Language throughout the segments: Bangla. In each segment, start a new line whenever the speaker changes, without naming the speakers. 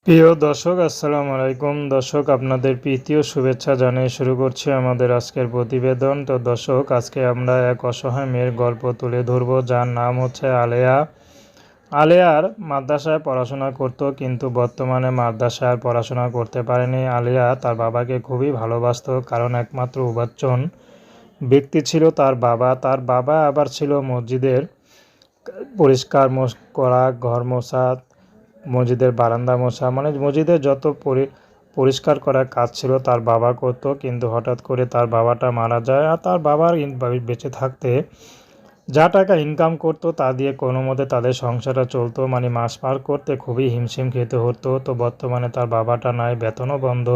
প্রিয় দর্শক, আসসালামু আলাইকুম। দর্শক, আপনাদের প্রীতি ও শুভেচ্ছা জানিয়ে শুরু করছি আমাদের আজকের প্রতিবেদন। তো দর্শক, আজকে আমরা এক অসহায় মেয়ের গল্প তুলে ধরব, যার নাম হচ্ছে আলেয়া। আলেয়ার মাদ্রাসায় পড়াশোনা করত, কিন্তু বর্তমানে মাদ্রাসায় আর পড়াশোনা করতে পারেনি। আলেয়া তার বাবাকে খুবই ভালোবাসতো, কারণ একমাত্র উপার্জন ব্যক্তি ছিল তার বাবা। তার বাবা আবার ছিল মসজিদের পরিষ্কার করা, ঘর মোছা, মসজিদের বারান্দা মোছা, মানে মসজিদের যত পরিষ্কার করার কাজ ছিল তার বাবা করতো। কিন্তু হঠাৎ করে তার বাবাটা মারা যায়, আর তার বাবার বেঁচে থাকতে যা টাকা ইনকাম করতো তা দিয়ে কোনো মতে তাদের সংসারটা চলতো, মানে মাস পার করতে খুবই হিমশিম খেতে হতো। তো বর্তমানে তার বাবাটা নাই, বেতনও বন্ধ।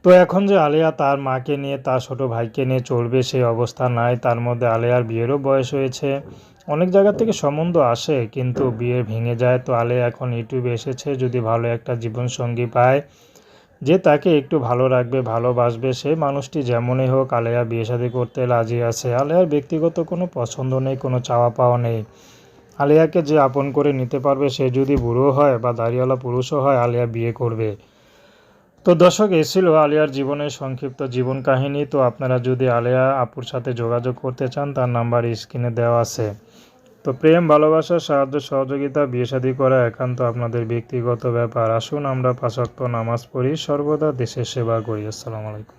তো এখন যে আলেয়া তার মাকে নিয়ে, তার ছোটো ভাইকে নিয়ে চলবে সেই অবস্থা নাই। তার মধ্যে আলেয়ার বিয়েরও বয়স হয়েছে, অনেক জায়গা থেকে সম্বন্ধ আসে কিন্তু বিয়ে ভেঙে যায়। তো আলেয়া এখন ইউটিউবে এসেছে, যদি ভালো একটা জীবনসঙ্গী পায় যে তাকে একটু ভালো রাখবে, ভালোবাসবে, সেই মানুষটি যেমনই হোক আলেয়া বিয়ে শাদী করতে রাজি আছে। আলেয়ার ব্যক্তিগত কোনো পছন্দ নেই, কোনো চাওয়া পাওয়া নেই। আলেয়াকে যে আপন করে নিতে পারবে, সে যদি বুড়ো হয় বা দাড়িওয়ালা পুরুষও হয়, আলেয়া বিয়ে করবে। তো দর্শক, এ ছিল আলিয়ার জীবনের সংক্ষিপ্ত জীবন কাহিনী। তো আপনারা যদি আলেয়া আপুর সাথে যোগাযোগ করতে চান, তার নাম্বার স্ক্রিনে দেওয়া আছে। তো প্রেম, ভালোবাসা, সাহায্য সহযোগিতা, বিয়ে শাদী করা একান্ত আপনাদের ব্যক্তিগত ব্যাপার। আসুন আমরা ৫ ওয়াক্ত নামাজ পড়ি, সর্বদা দেশের সেবা করি। আসসালামু আলাইকুম।